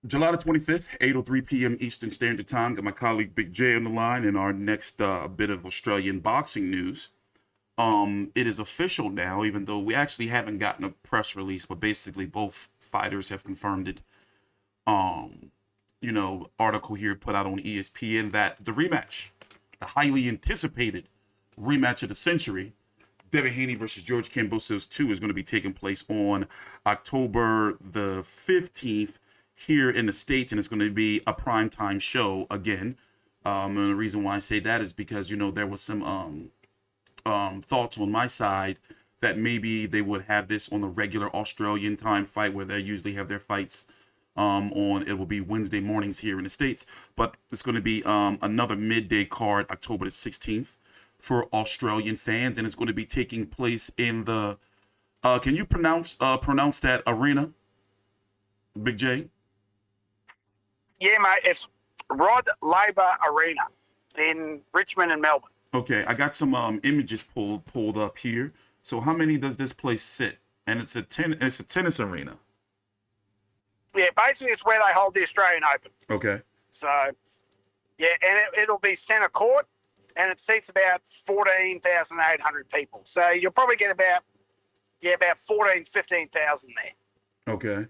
July the 25th, 8:03 p.m. Eastern Standard Time. Got my colleague Big J on the line in our next bit of Australian boxing news. It is official now, even though we actually haven't gotten a press release, but basically both fighters have confirmed it. Article here put out on ESPN that the rematch, the highly anticipated rematch of the century, Devin Haney versus George Kambosos 2, is going to be taking place on October the 15th here in the States, and it's going to be a primetime show again. And the reason why I say that is because, there was some thoughts on my side that maybe they would have this on the regular Australian time fight where they usually have their fights it will be Wednesday mornings here in the States, but it's going to be another midday card October the 16th for Australian fans, and it's going to be taking place in the can you pronounce that arena, Big J? Yeah, mate, it's Rod Laver Arena in Richmond and Melbourne. Okay, I got some images pulled up here. So how many does this place sit? And it's a tennis arena. Yeah, basically it's where they hold the Australian Open. Okay. So, yeah, and it'll be centre court, and it seats about 14,800 people. So you'll probably get about 15,000 there. Okay.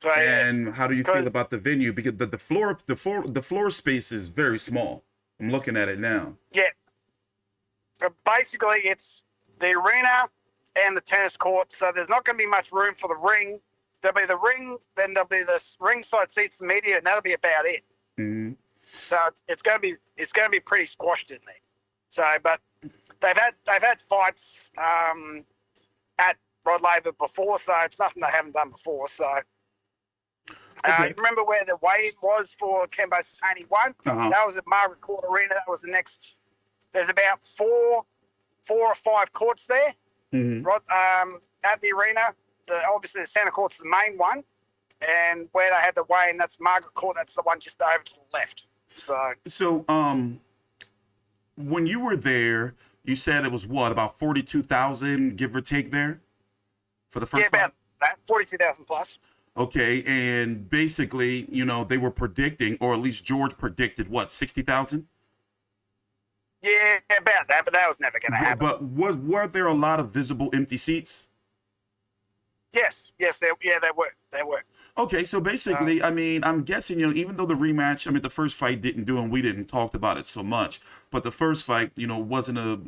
So, and how do you feel about the venue? Because the floor space is very small. I'm looking at it now. Yeah. Basically, it's the arena and the tennis court. So there's not going to be much room for the ring. There'll be the ring, then there'll be the ringside seats, the media, and that'll be about it. Mm-hmm. So it's going to be pretty squashed in there. So, but they've had fights at Rod Laver before, so it's nothing they haven't done before. So. Okay. Remember where the weigh-in was for Kambosos Haney 1? Uh-huh. That was at Margaret Court Arena. That was the next. There's about four or five courts there. Mm-hmm. At the arena. Obviously the centre court's the main one, and where they had the weigh-in, that's Margaret Court. That's the one just over to the left. So when you were there, you said it was about 42,000, give or take, there for the first. Yeah, about that 42,000 plus. Okay, and basically, they were predicting, or at least George predicted, 60,000? Yeah, about that, but that was never going to happen. But were there a lot of visible empty seats? Yes, they were. Okay, so basically, I'm guessing, even though the rematch, the first fight didn't do, and we didn't talk about it so much, but the first fight, wasn't a,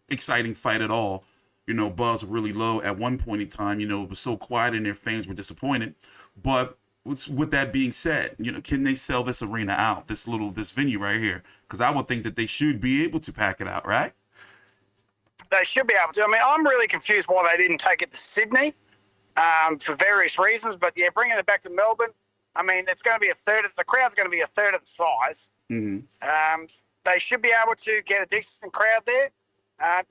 exciting fight at all. Buzz really low at one point in time. It was so quiet and their fans were disappointed. But with that being said, can they sell this arena out, this venue right here? Because I would think that they should be able to pack it out, right? They should be able to. I'm really confused why they didn't take it to Sydney for various reasons. But yeah, bringing it back to Melbourne, it's going to be the crowd's going to be a third of the size. Mm-hmm. They should be able to get a decent crowd there.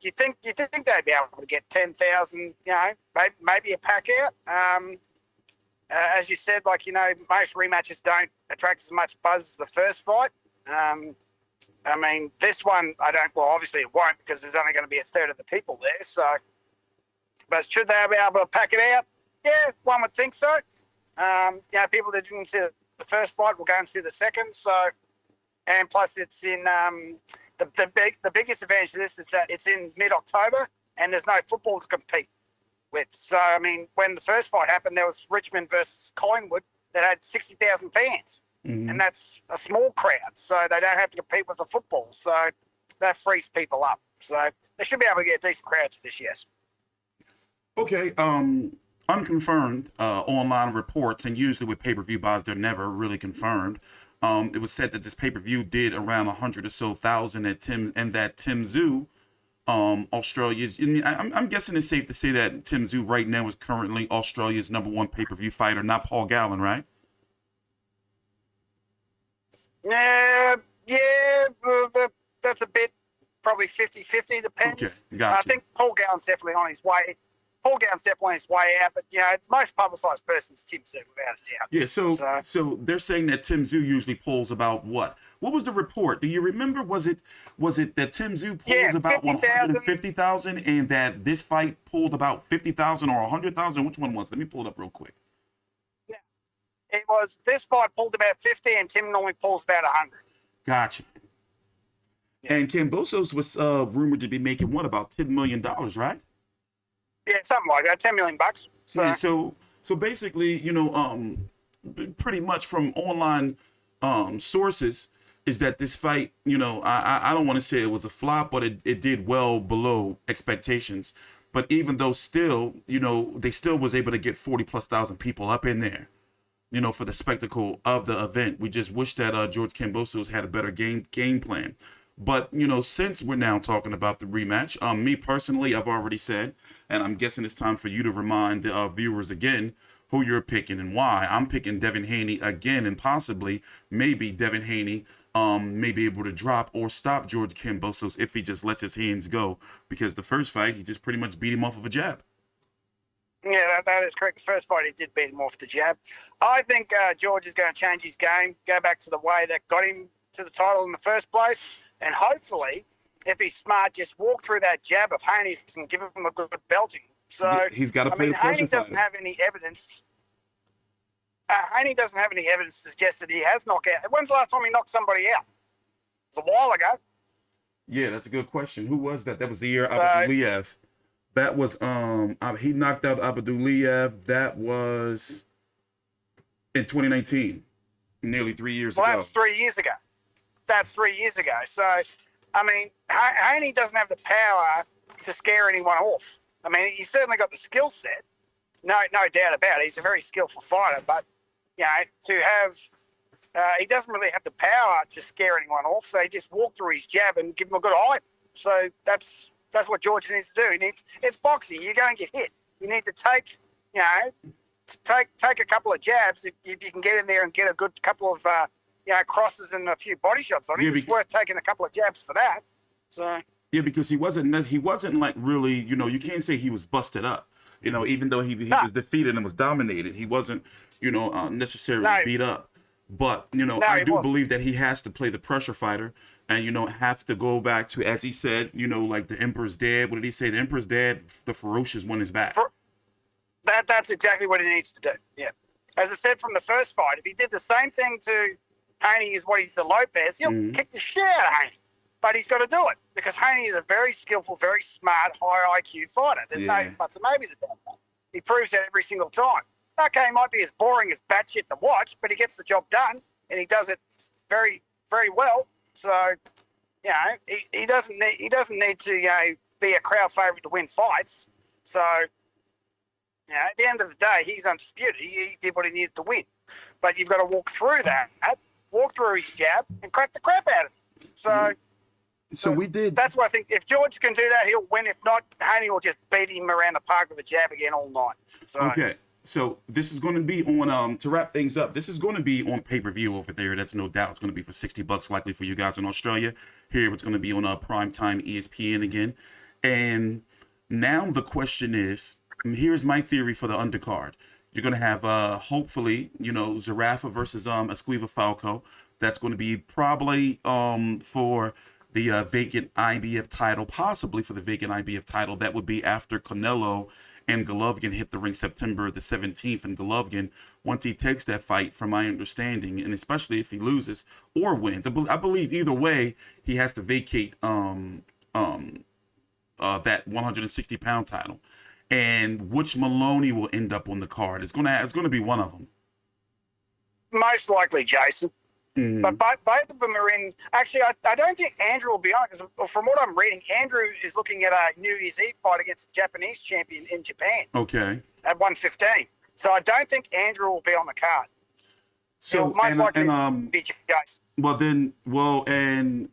You think they'd be able to get 10,000, maybe a pack out. As you said, most rematches don't attract as much buzz as the first fight. This one, obviously it won't because there's only going to be a third of the people there. So, but should they be able to pack it out? Yeah, one would think so. People that didn't see the first fight will go and see the second. So, and plus it's in the biggest advantage of this is that it's in mid-October and there's no football to compete with. So, when the first fight happened, there was Richmond versus Collingwood that had 60,000 fans. Mm-hmm. And that's a small crowd, so they don't have to compete with the football. So that frees people up. So they should be able to get a decent crowd to this, yes. Okay, unconfirmed online reports, and usually with pay-per-view buys, they're never really confirmed. It was said that this pay-per-view did around 100 or so thousand at Tim Tszyu, Australia's. I'm guessing it's safe to say that Tim Tszyu right now is currently Australia's #1 pay-per-view fighter, not Paul Gallen, right? That's a bit probably 50-50, depends. Okay, gotcha. I think Paul Gallen's definitely on his way. Out, but the most publicised person is Tim Tszyu, without a doubt. Yeah, so they're saying that Tim Tszyu usually pulls about what? What was the report? Do you remember? Was it that Tim Tszyu pulls about 150,000 and that this fight pulled about 50,000 or 100,000? Which one was it? Let me pull it up real quick. Yeah, was this fight pulled about 50 and Tim normally pulls about 100. Gotcha. Yeah. And Kambosos was rumored to be making what, about $10 million, right? Yeah, something like that, $10 million. So, Yeah, so basically, pretty much from online sources is that this fight, I don't want to say it was a flop, but it did well below expectations. But even though still, they still was able to get 40,000+ people up in there, for the spectacle of the event. We just wish that George Kambosos had a better game plan. But, since we're now talking about the rematch, me personally, I've already said, and I'm guessing it's time for you to remind the viewers again who you're picking and why. I'm picking Devin Haney again, and possibly, maybe Devin Haney may be able to drop or stop George Kambosos if he just lets his hands go. Because the first fight, he just pretty much beat him off of a jab. Yeah, that is correct. The first fight, he did beat him off the jab. I think George is going to change his game, go back to the way that got him to the title in the first place, and hopefully, if he's smart, just walk through that jab of Haney's and give him a good belting. So he's got to play the pressure Haney doesn't fighter. have any evidence. Haney doesn't have any evidence to suggest that he has knocked out. When's the last time he knocked somebody out? It was a while ago. Yeah, that's a good question. Who was that? That was the year Abdulayev. That was he knocked out Abdulayev. That was in 2019, nearly 3 years ago. Well, that's 3 years ago. That's 3 years ago. So, Haney doesn't have the power to scare anyone off. He's certainly got the skill set. No doubt about it. He's a very skillful fighter, but to have he doesn't really have the power to scare anyone off. So he just walk through his jab and give him a good eye. So that's what George needs to do. It's boxing. You're going to get hit. You need to take a couple of jabs if you can get in there and get a good couple of crosses and a few body shots on him. It's worth taking a couple of jabs for that. So yeah, because he wasn't like really, you can't say he was busted up. Even though he was defeated and was dominated, he wasn't, necessarily beat up. But, I do believe that he has to play the pressure fighter and, have to go back to, as he said, like the Emperor's Dad. What did he say? The Emperor's Dad, the ferocious one is back. That's exactly what he needs to do. Yeah. As I said from the first fight, if he did the same thing to Haney as what he did to Lopez, he'll kick the shit out of Haney. But he's got to do it because Haney is a very skillful, very smart, high IQ fighter. There's no buts and maybes about that. He proves that every single time. Okay, he might be as boring as batshit to watch, but he gets the job done, and he does it very, very well. So, he doesn't need to be a crowd favourite to win fights. So, at the end of the day, he's undisputed. He did what he needed to win. But you've got to walk through that, walk through his jab, and crack the crap out of him. So we did. That's why I think if George can do that, he'll win. If not, Haney will just beat him around the park with a jab again all night. So, okay. So this is going to be on, to wrap things up, this is going to be on pay-per-view over there. That's no doubt. It's going to be for $60 likely for you guys in Australia. Here it's going to be on primetime ESPN again. And now the question is, here's my theory for the undercard. You're going to have, hopefully, Zerafa versus Esquiva Falco. That's going to be probably for the vacant IBF title, possibly for the vacant IBF title. That would be after Canelo and Golovkin hit the ring September the 17th. And Golovkin, once he takes that fight, from my understanding, and especially if he loses or wins, I believe either way, he has to vacate that 160-pound title. And which Moloney will end up on the card? It's gonna be one of them. Most likely Jason. Mm-hmm. But both of them are in. Actually, I don't think Andrew will be on it because from what I'm reading, Andrew is looking at a New Year's Eve fight against the Japanese champion in Japan. Okay. At 115. So I don't think Andrew will be on the card. So most likely be Jason. And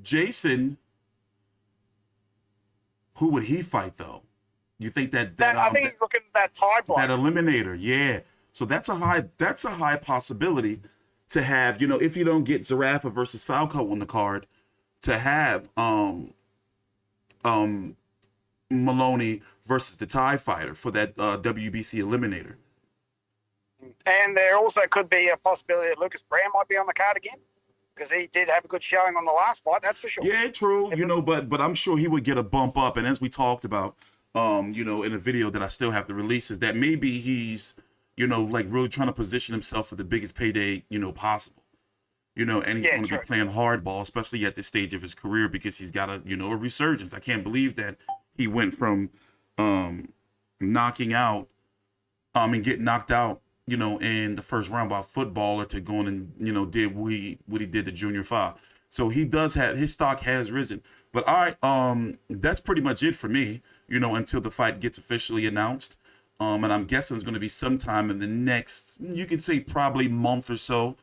Jason, who would he fight though? You think that I think he's looking at that tie block. That eliminator, yeah. So that's a high possibility to have, if you don't get Zerafa versus Falco on the card, to have Moloney versus the TIE fighter for that WBC eliminator. And there also could be a possibility that Lucas Brown might be on the card again, because he did have a good showing on the last fight, that's for sure. Yeah, true. But I'm sure he would get a bump up. And as we talked about, in a video that I still have to release, is that maybe he's like really trying to position himself for the biggest payday, possible. And he's going to be playing hardball, especially at this stage of his career, because he's got a resurgence. I can't believe that he went from knocking out and getting knocked out, in the first round by a footballer to going and, did what he did to Junior 5. So he does have, his stock has risen. But all right, that's pretty much it for me, until the fight gets officially announced. And I'm guessing it's going to be sometime in the next, you could say probably month or so.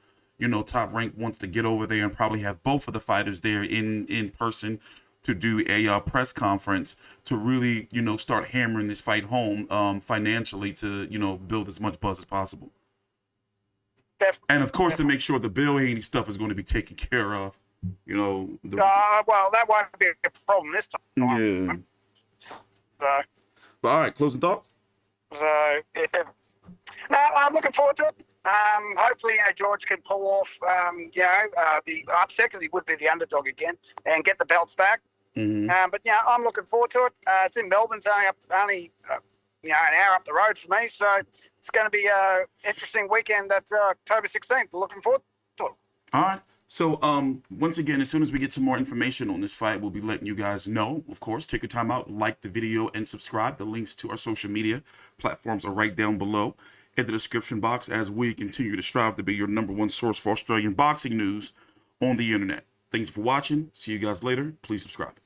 Top Rank wants to get over there and probably have both of the fighters there in person to do a press conference to really, start hammering this fight home financially to, build as much buzz as possible. And of course, to make sure the Bill Haney stuff is going to be taken care of. Well, that won't be a problem this time. Yeah. So, but all right, closing thoughts? yeah. No, I'm looking forward to it. Hopefully, George can pull off, the upset, because he would be the underdog again, and get the belts back. Mm-hmm. But I'm looking forward to it. It's in Melbourne, it's only an hour up the road for me, so it's going to be an interesting weekend. That's October 16th. Looking forward to it. All right. So, once again, as soon as we get some more information on this fight, we'll be letting you guys know. Of course, take your time out, like the video, and subscribe. The links to our social media platforms are right down below in the description box, as we continue to strive to be your #1 source for Australian boxing news on the internet. Thanks for watching. See you guys later. Please subscribe.